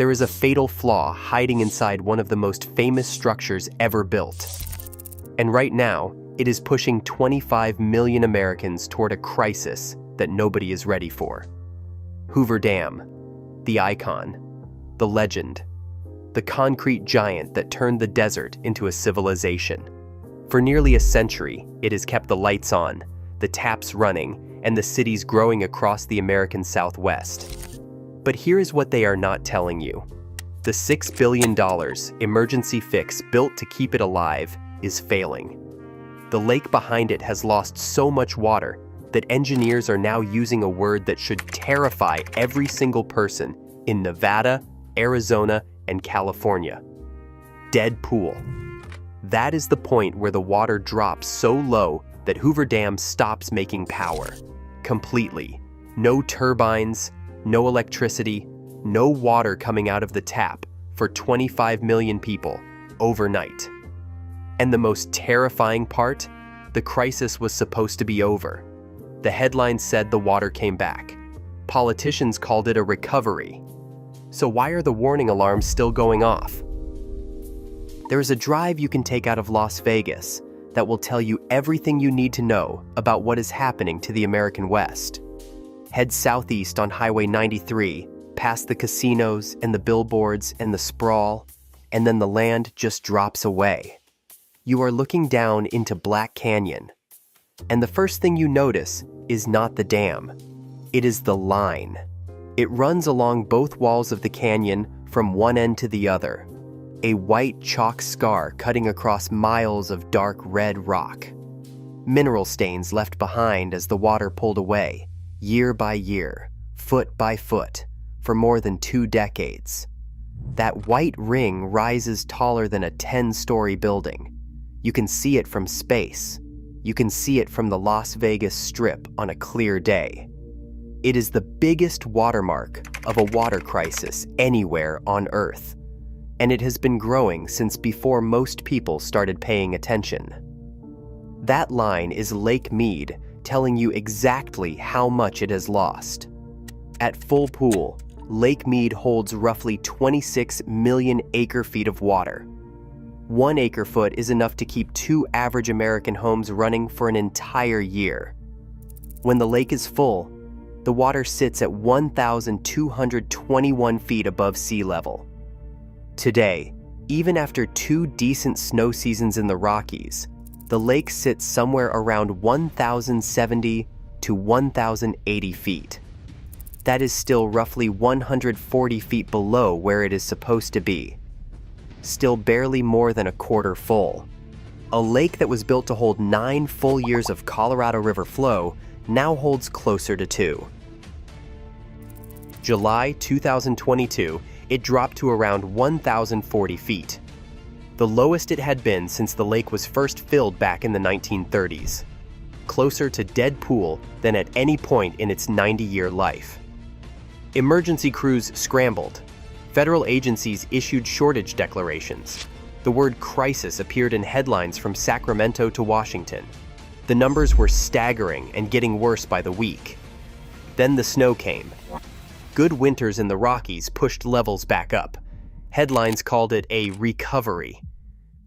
there is a fatal flaw hiding inside one of the most famous structures ever built. And right now, it is pushing 25 million Americans toward a crisis that nobody is ready for. Hoover Dam, the icon, the legend, the concrete giant that turned the desert into a civilization. For nearly a century, it has kept the lights on, the taps running, and the cities growing across the American Southwest. But here is what they are not telling you. The $6 billion emergency fix built to keep it alive is failing. The lake behind it has lost so much water that engineers are now using a word that should terrify every single person in Nevada, Arizona, and California. Dead pool. That is the point where the water drops so low that Hoover Dam stops making power. Completely. No turbines, no electricity, no water coming out of the tap for 25 million people overnight. And the most terrifying part, the crisis was supposed to be over. The headlines said the water came back. Politicians called it a recovery. So why are the warning alarms still going off? There is a drive you can take out of Las Vegas that will tell you everything you need to know about what is happening to the American West. Head southeast on Highway 93, past the casinos and the billboards and the sprawl, and then the land just drops away. You are looking down into Black Canyon, and the first thing you notice is not the dam. It is the line. It runs along both walls of the canyon from one end to the other, a white chalk scar cutting across miles of dark red rock. Mineral stains left behind as the water pulled away, year by year, foot by foot, for more than 2 decades. That white ring rises taller than a 10-story building. You can see it from space. You can see it from the Las Vegas Strip on a clear day. It is the biggest watermark of a water crisis anywhere on Earth, and it has been growing since before most people started paying attention. That line is Lake Mead telling you exactly how much it has lost. At full pool, Lake Mead holds roughly 26 million acre-feet of water. 1 acre-foot is enough to keep 2 average American homes running for an entire year. When the lake is full, the water sits at 1,221 feet above sea level. Today, even after 2 decent snow seasons in the Rockies, the lake sits somewhere around 1,070 to 1,080 feet. That is still roughly 140 feet below where it is supposed to be. Still barely more than a quarter full. A lake that was built to hold 9 full years of Colorado River flow now holds closer to 2. July 2022, it dropped to around 1,040 feet. The lowest it had been since the lake was first filled back in the 1930s. Closer to dead pool than at any point in its 90-year life. Emergency crews scrambled. Federal agencies issued shortage declarations. The word crisis appeared in headlines from Sacramento to Washington. The numbers were staggering and getting worse by the week. Then the snow came. Good winters in the Rockies pushed levels back up. Headlines called it a recovery.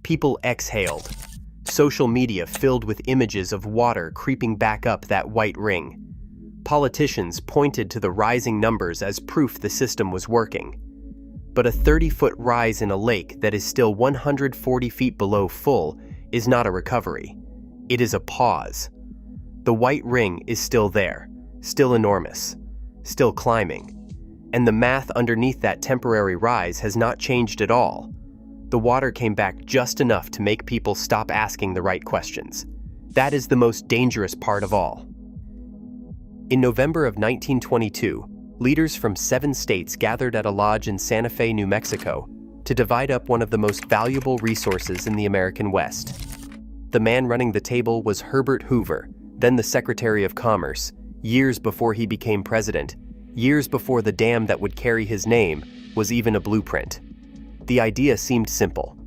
People exhaled. Social media filled with images of water creeping back up that white ring. Politicians pointed to the rising numbers as proof the system was working. But a 30-foot rise in a lake that is still 140 feet below full is not a recovery. It is a pause. The white ring is still there, still enormous, still climbing. And the math underneath that temporary rise has not changed at all. The water came back just enough to make people stop asking the right questions. That is the most dangerous part of all. In November of 1922, leaders from 7 states gathered at a lodge in Santa Fe, New Mexico, to divide up one of the most valuable resources in the American West. The man running the table was Herbert Hoover, then the Secretary of Commerce, years before he became president, years before the dam that would carry his name was even a blueprint. The idea seemed simple.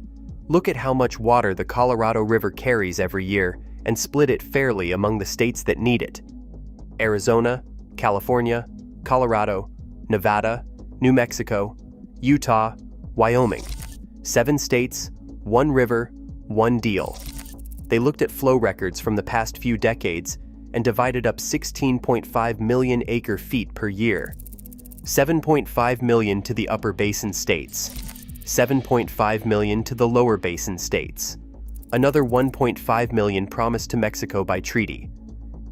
Look at how much water the Colorado River carries every year and split it fairly among the states that need it. Arizona, California, Colorado, Nevada, New Mexico, Utah, Wyoming. 7 states, 1 river, 1 deal. They looked at flow records from the past few decades and divided up 16.5 million acre-feet per year. 7.5 million to the upper basin states, 7.5 million to the lower basin states. Another 1.5 million promised to Mexico by treaty.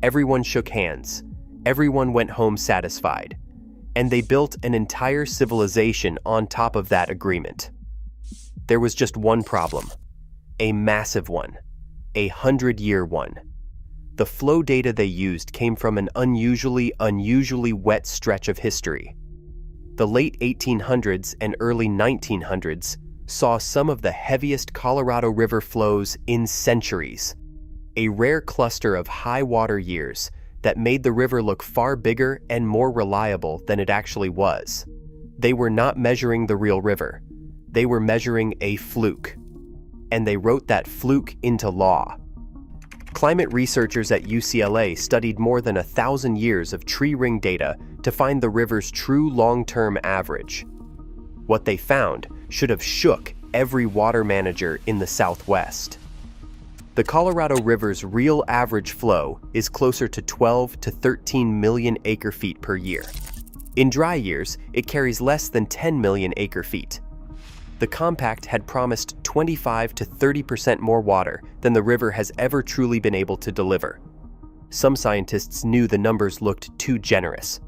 Everyone shook hands. Everyone went home satisfied. And they built an entire civilization on top of that agreement. There was just one problem. A massive one. A 100-year one. The flow data they used came from an unusually wet stretch of history. The late 1800s and early 1900s saw some of the heaviest Colorado River flows in centuries. A rare cluster of high water years that made the river look far bigger and more reliable than it actually was. They were not measuring the real river. They were measuring a fluke. And they wrote that fluke into law. Climate researchers at UCLA studied more than 1,000 years of tree ring data to find the river's true long-term average. What they found should have shook every water manager in the Southwest. The Colorado River's real average flow is closer to 12 to 13 million acre-feet per year. In dry years, it carries less than 10 million acre-feet. The compact had promised 25 to 30% more water than the river has ever truly been able to deliver. Some scientists knew the numbers looked too generous.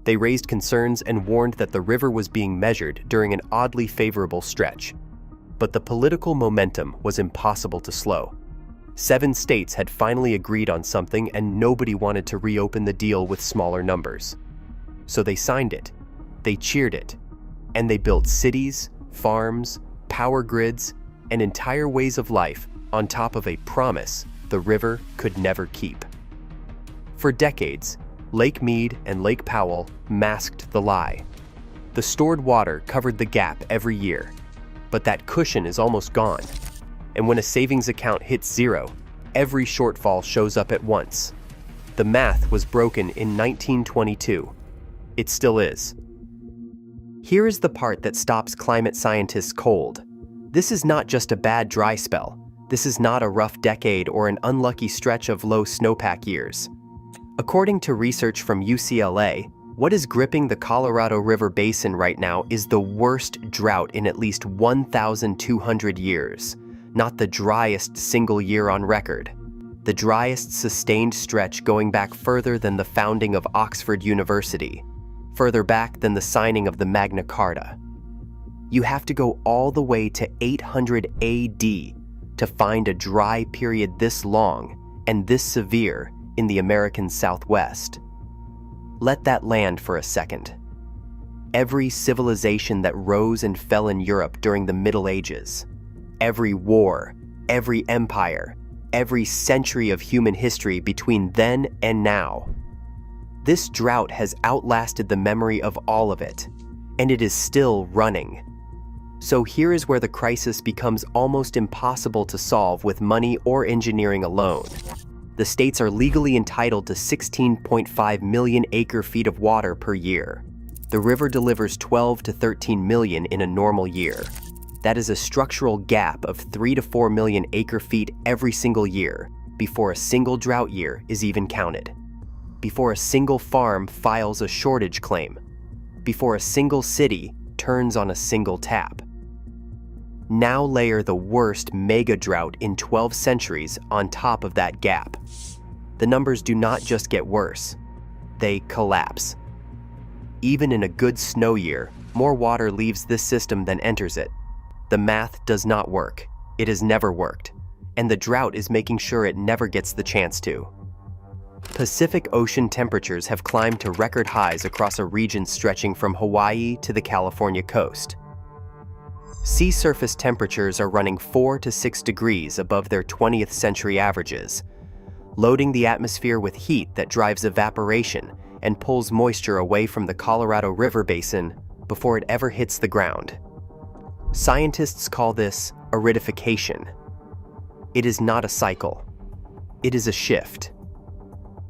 They raised concerns and warned that the river was being measured during an oddly favorable stretch. But the political momentum was impossible to slow. 7 states had finally agreed on something and nobody wanted to reopen the deal with smaller numbers. So they signed it, they cheered it, and they built cities, farms, power grids, and entire ways of life on top of a promise the river could never keep. For decades, Lake Mead and Lake Powell masked the lie. The stored water covered the gap every year, but that cushion is almost gone. And when a savings account hits zero, every shortfall shows up at once. The math was broken in 1922. It still is. Here is the part that stops climate scientists cold. This is not just a bad dry spell. This is not a rough decade or an unlucky stretch of low snowpack years. According to research from UCLA, what is gripping the Colorado River Basin right now is the worst drought in at least 1,200 years. Not the driest single year on record. The driest sustained stretch going back further than the founding of Oxford University. Further back than the signing of the Magna Carta. You have to go all the way to 800 AD to find a dry period this long and this severe in the American Southwest. Let that land for a second. Every civilization that rose and fell in Europe during the Middle Ages, every war, every empire, every century of human history between then and now. This drought has outlasted the memory of all of it, and it is still running. So here is where the crisis becomes almost impossible to solve with money or engineering alone. The states are legally entitled to 16.5 million acre-feet of water per year. The river delivers 12 to 13 million in a normal year. That is a structural gap of 3 to 4 million acre-feet every single year before a single drought year is even counted. Before a single farm files a shortage claim. Before a single city turns on a single tap. Now layer the worst mega drought in 12 centuries on top of that gap. The numbers do not just get worse, they collapse. Even in a good snow year, more water leaves this system than enters it. The math does not work. It has never worked. And the drought is making sure it never gets the chance to. Pacific Ocean temperatures have climbed to record highs across a region stretching from Hawaii to the California coast. Sea surface temperatures are running 4 to 6 degrees above their 20th century averages, loading the atmosphere with heat that drives evaporation and pulls moisture away from the Colorado River Basin before it ever hits the ground. Scientists call this aridification. It is not a cycle. It is a shift.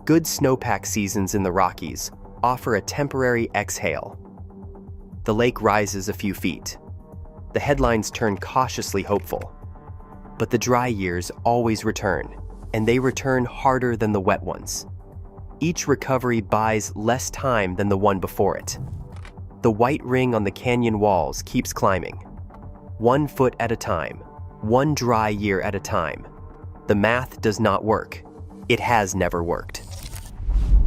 Good snowpack seasons in the Rockies offer a temporary exhale. The lake rises a few feet. The headlines turn cautiously hopeful. But the dry years always return, and they return harder than the wet ones. Each recovery buys less time than the one before it. The white ring on the canyon walls keeps climbing. 1 foot at a time, 1 dry year at a time. The math does not work. It has never worked.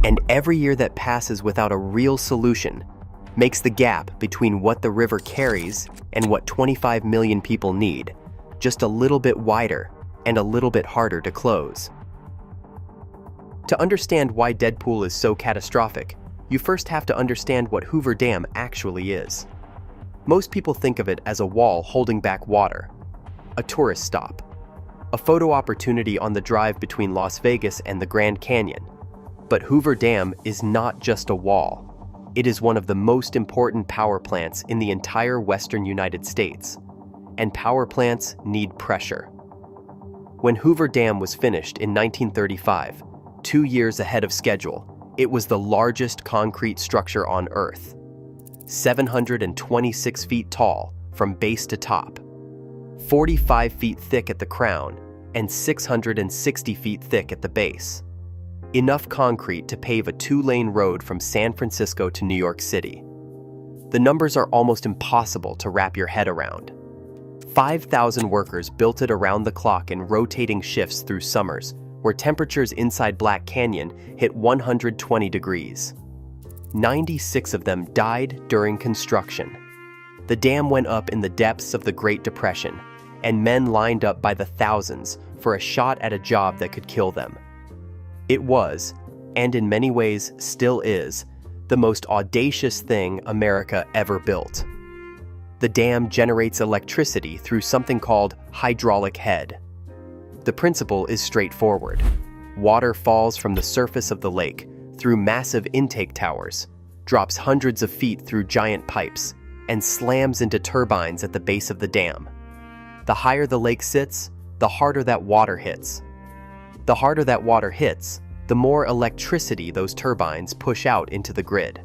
And every year that passes without a real solution makes the gap between what the river carries and what 25 million people need just a little bit wider and a little bit harder to close. To understand why Deadpool is so catastrophic, you first have to understand what Hoover Dam actually is. Most people think of it as a wall holding back water, a tourist stop, a photo opportunity on the drive between Las Vegas and the Grand Canyon. But Hoover Dam is not just a wall. It is one of the most important power plants in the entire western United States. And power plants need pressure. When Hoover Dam was finished in 1935, 2 years ahead of schedule, it was the largest concrete structure on Earth. 726 feet tall from base to top, 45 feet thick at the crown, and 660 feet thick at the base. Enough concrete to pave a 2-lane road from San Francisco to New York City. The numbers are almost impossible to wrap your head around. 5,000 workers built it around the clock in rotating shifts through summers, where temperatures inside Black Canyon hit 120 degrees. 96 of them died during construction. The dam went up in the depths of the Great Depression, and men lined up by the thousands for a shot at a job that could kill them. It was, and in many ways still is, the most audacious thing America ever built. The dam generates electricity through something called hydraulic head. The principle is straightforward. Water falls from the surface of the lake through massive intake towers, drops hundreds of feet through giant pipes, and slams into turbines at the base of the dam. The higher the lake sits, the harder that water hits. The harder that water hits, the more electricity those turbines push out into the grid.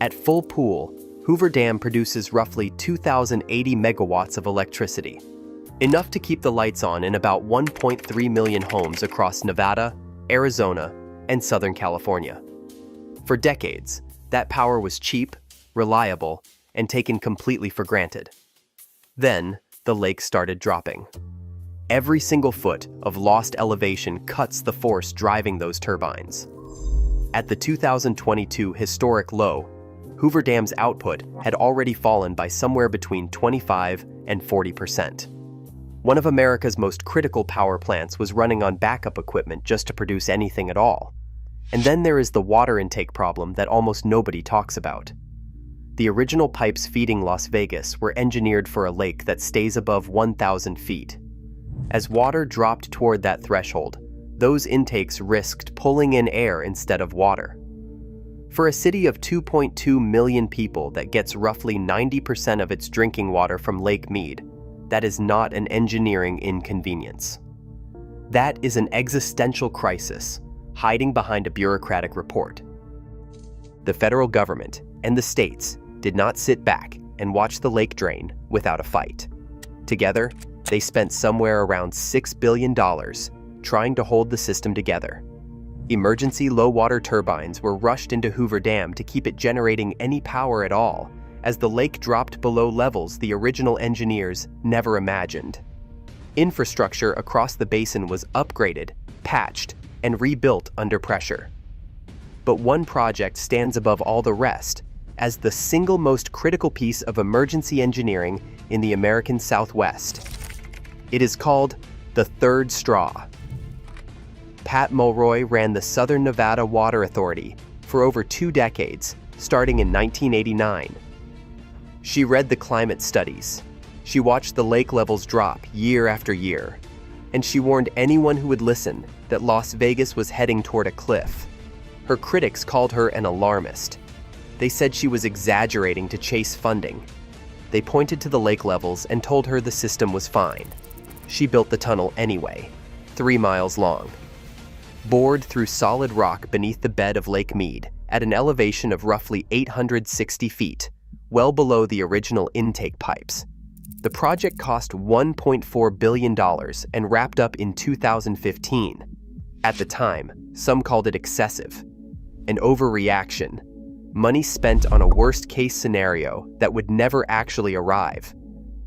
At full pool, Hoover Dam produces roughly 2,080 megawatts of electricity, enough to keep the lights on in about 1.3 million homes across Nevada, Arizona, and Southern California. For decades, that power was cheap, reliable, and taken completely for granted. Then, the lake started dropping. Every single foot of lost elevation cuts the force driving those turbines. At the 2022 historic low, Hoover Dam's output had already fallen by somewhere between 25 and 40%. One of America's most critical power plants was running on backup equipment just to produce anything at all. And then there is the water intake problem that almost nobody talks about. The original pipes feeding Las Vegas were engineered for a lake that stays above 1,000 feet. As water dropped toward that threshold, those intakes risked pulling in air instead of water. For a city of 2.2 million people that gets roughly 90% of its drinking water from Lake Mead, that is not an engineering inconvenience. That is an existential crisis hiding behind a bureaucratic report. The federal government and the states did not sit back and watch the lake drain without a fight. Together, they spent somewhere around $6 billion trying to hold the system together. Emergency low-water turbines were rushed into Hoover Dam to keep it generating any power at all, as the lake dropped below levels the original engineers never imagined. Infrastructure across the basin was upgraded, patched, and rebuilt under pressure. But one project stands above all the rest as the single most critical piece of emergency engineering in the American Southwest. It is called the third straw. Pat Mulroy ran the Southern Nevada Water Authority for over 2 decades, starting in 1989. She read the climate studies. She watched the lake levels drop year after year. And she warned anyone who would listen that Las Vegas was heading toward a cliff. Her critics called her an alarmist. They said she was exaggerating to chase funding. They pointed to the lake levels and told her the system was fine. She built the tunnel anyway, 3 miles long. Bored through solid rock beneath the bed of Lake Mead at an elevation of roughly 860 feet, well below the original intake pipes. The project cost $1.4 billion and wrapped up in 2015. At the time, some called it excessive, an overreaction, money spent on a worst-case scenario that would never actually arrive.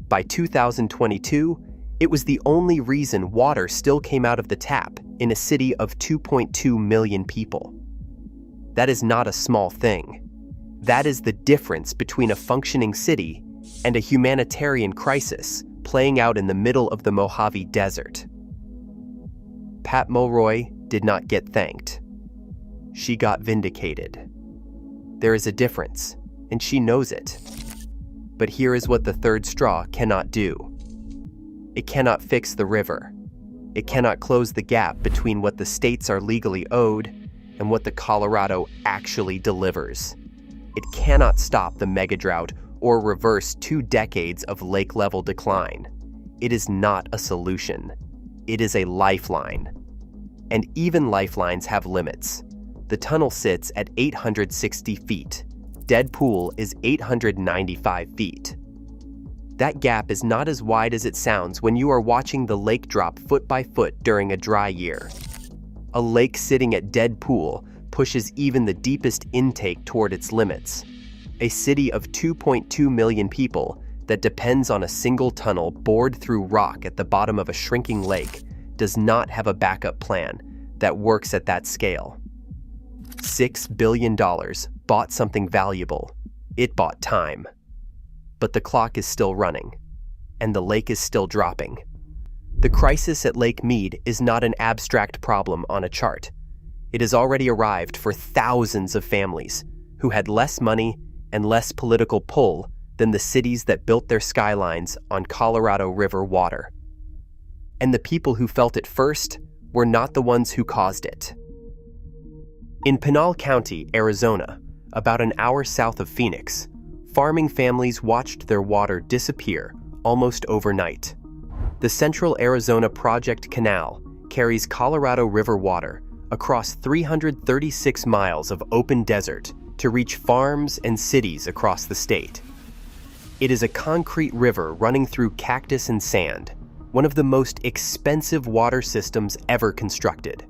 By 2022, it was the only reason water still came out of the tap in a city of 2.2 million people. That is not a small thing. That is the difference between a functioning city and a humanitarian crisis playing out in the middle of the Mojave Desert. Pat Mulroy did not get thanked. She got vindicated. There is a difference, and she knows it. But here is what the third straw cannot do. It cannot fix the river. It cannot close the gap between what the states are legally owed and what the Colorado actually delivers. It cannot stop the megadrought or reverse 2 decades of lake-level decline. It is not a solution. It is a lifeline. And even lifelines have limits. The tunnel sits at 860 feet. Dead Pool is 895 feet. That gap is not as wide as it sounds when you are watching the lake drop foot by foot during a dry year. A lake sitting at Dead Pool pushes even the deepest intake toward its limits. A city of 2.2 million people that depends on a single tunnel bored through rock at the bottom of a shrinking lake does not have a backup plan that works at that scale. $6 billion bought something valuable. It bought time. But the clock is still running, and the lake is still dropping. The crisis at Lake Mead is not an abstract problem on a chart. It has already arrived for thousands of families who had less money and less political pull than the cities that built their skylines on Colorado River water. And the people who felt it first were not the ones who caused it. In Pinal County, Arizona, about an hour south of Phoenix, farming families watched their water disappear almost overnight. The Central Arizona Project Canal carries Colorado River water across 336 miles of open desert to reach farms and cities across the state. It is a concrete river running through cactus and sand, one of the most expensive water systems ever constructed.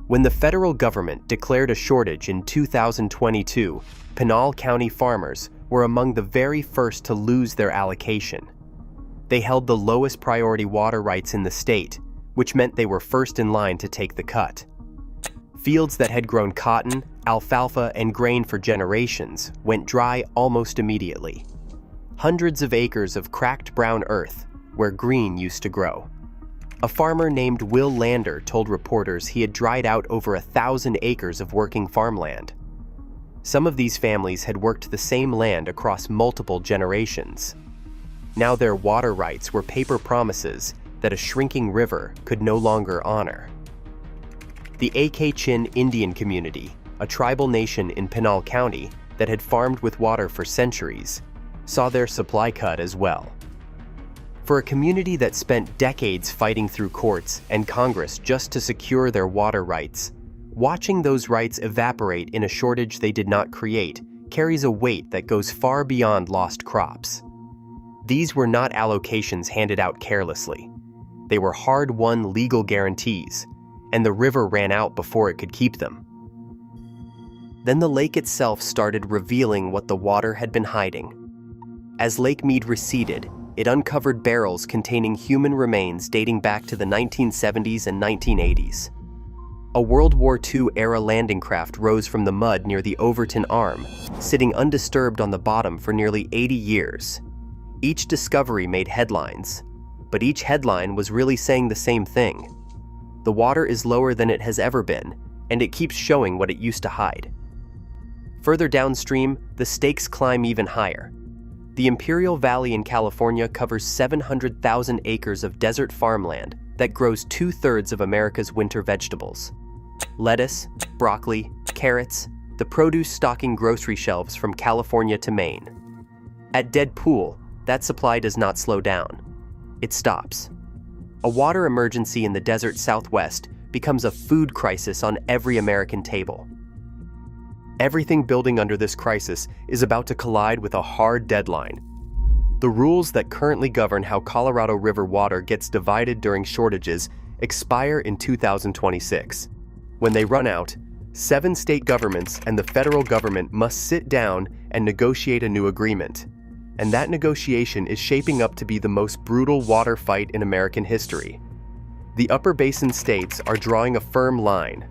When the federal government declared a shortage in 2022, Pinal County farmers were among the very first to lose their allocation. They held the lowest priority water rights in the state, which meant they were first in line to take the cut. Fields that had grown cotton, alfalfa, and grain for generations went dry almost immediately. Hundreds of acres of cracked brown earth where green used to grow. A farmer named Will Lander told reporters he had dried out over 1,000 acres of working farmland. Some of these families had worked the same land across multiple generations. Now their water rights were paper promises that a shrinking river could no longer honor. The Aitken Indian community, a tribal nation in Pinal County that had farmed with water for centuries, saw their supply cut as well. For a community that spent decades fighting through courts and Congress just to secure their water rights, watching those rights evaporate in a shortage they did not create carries a weight that goes far beyond lost crops. These were not allocations handed out carelessly. They were hard-won legal guarantees, and the river ran out before it could keep them. Then the lake itself started revealing what the water had been hiding. As Lake Mead receded, it uncovered barrels containing human remains dating back to the 1970s and 1980s. A World War II-era landing craft rose from the mud near the Overton Arm, sitting undisturbed on the bottom for nearly 80 years. Each discovery made headlines, but each headline was really saying the same thing. The water is lower than it has ever been, and it keeps showing what it used to hide. Further downstream, the stakes climb even higher. The Imperial Valley in California covers 700,000 acres of desert farmland that grows 2/3 of America's winter vegetables. Lettuce, broccoli, carrots, the produce stocking grocery shelves from California to Maine. At Dead Pool, that supply does not slow down. It stops. A water emergency in the desert Southwest becomes a food crisis on every American table. Everything building under this crisis is about to collide with a hard deadline. The rules that currently govern how Colorado River water gets divided during shortages expire in 2026. When they run out, 7 state governments and the federal government must sit down and negotiate a new agreement. And that negotiation is shaping up to be the most brutal water fight in American history. The Upper Basin states are drawing a firm line.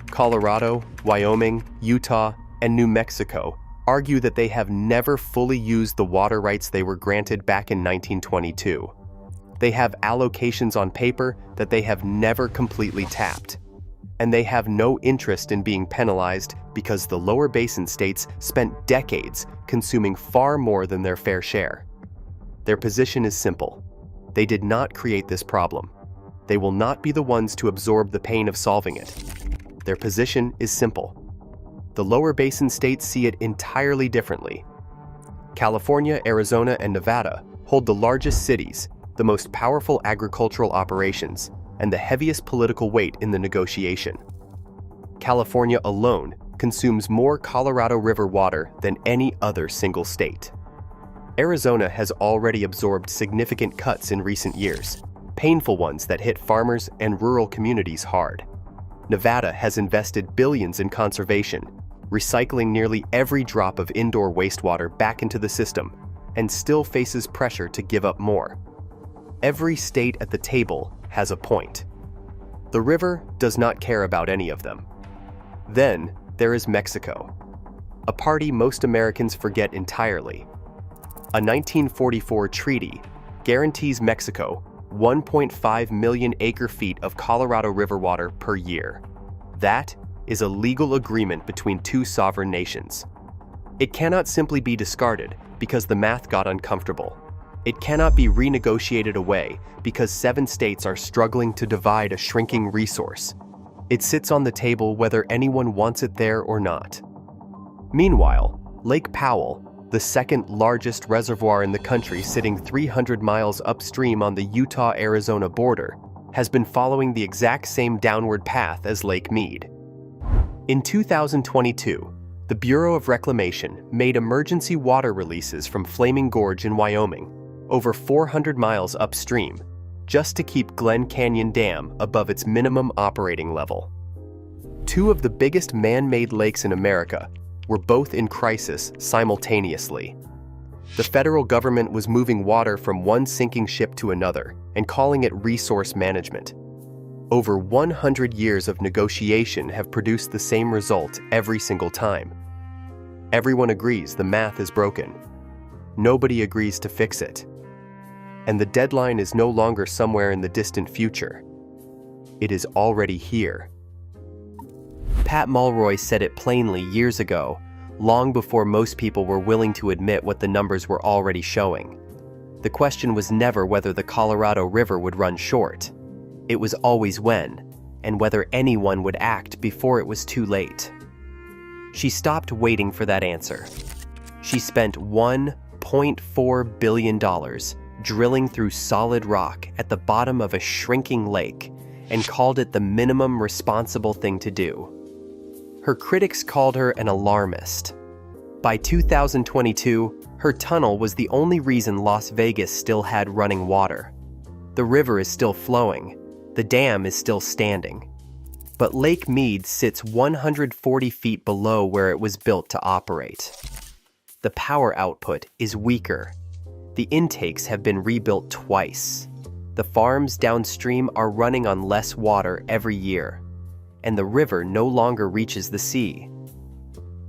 Colorado, Wyoming, Utah, and New Mexico argue that they have never fully used the water rights they were granted back in 1922. They have allocations on paper that they have never completely tapped. And they have no interest in being penalized because the lower basin states spent decades consuming far more than their fair share. Their position is simple. They did not create this problem. They will not be the ones to absorb the pain of solving it. Their position is simple. The lower basin states see it entirely differently. California, Arizona, and Nevada hold the largest cities, the most powerful agricultural operations, and the heaviest political weight in the negotiation. California alone consumes more Colorado River water than any other single state. Arizona has already absorbed significant cuts in recent years, painful ones that hit farmers and rural communities hard. Nevada has invested billions in conservation, recycling nearly every drop of indoor wastewater back into the system, and still faces pressure to give up more. Every state at the table has a point. The river does not care about any of them. Then there is Mexico, a party most Americans forget entirely. A 1944 treaty guarantees Mexico 1.5 million acre-feet of Colorado River water per year. That is a legal agreement between 2 sovereign nations. It cannot simply be discarded because the math got uncomfortable. It cannot be renegotiated away because 7 states are struggling to divide a shrinking resource. It sits on the table whether anyone wants it there or not. Meanwhile, Lake Powell, the second largest reservoir in the country sitting 300 miles upstream on the Utah-Arizona border, has been following the exact same downward path as Lake Mead. In 2022, the Bureau of Reclamation made emergency water releases from Flaming Gorge in Wyoming, over 400 miles upstream, just to keep Glen Canyon Dam above its minimum operating level. 2 of the biggest man-made lakes in America were both in crisis simultaneously. The federal government was moving water from one sinking ship to another and calling it resource management. Over 100 years of negotiation have produced the same result every single time. Everyone agrees the math is broken. Nobody agrees to fix it. And the deadline is no longer somewhere in the distant future. It is already here. Pat Mulroy said it plainly years ago, long before most people were willing to admit what the numbers were already showing. The question was never whether the Colorado River would run short. It was always when, and whether anyone would act before it was too late. She stopped waiting for that answer. She spent $1.4 billion drilling through solid rock at the bottom of a shrinking lake and called it the minimum responsible thing to do. Her critics called her an alarmist. By 2022, her tunnel was the only reason Las Vegas still had running water. The river is still flowing. The dam is still standing. But Lake Mead sits 140 feet below where it was built to operate. The power output is weaker. The intakes have been rebuilt twice. The farms downstream are running on less water every year, and the river no longer reaches the sea.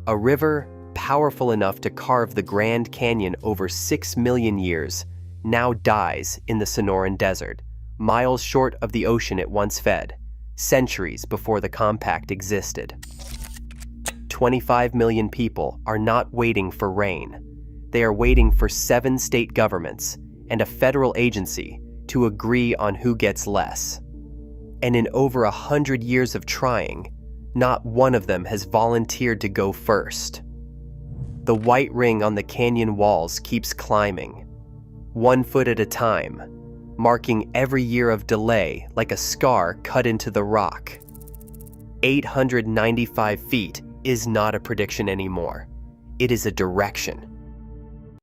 A river powerful enough to carve the Grand Canyon over 6 million years now dies in the Sonoran Desert, miles short of the ocean it once fed, centuries before the compact existed. 25 million people are not waiting for rain. They are waiting for 7 state governments and a federal agency to agree on who gets less. And in over 100 years of trying, not one of them has volunteered to go first. The white ring on the canyon walls keeps climbing, 1 foot at a time, marking every year of delay like a scar cut into the rock. 895 feet is not a prediction anymore. It is a direction.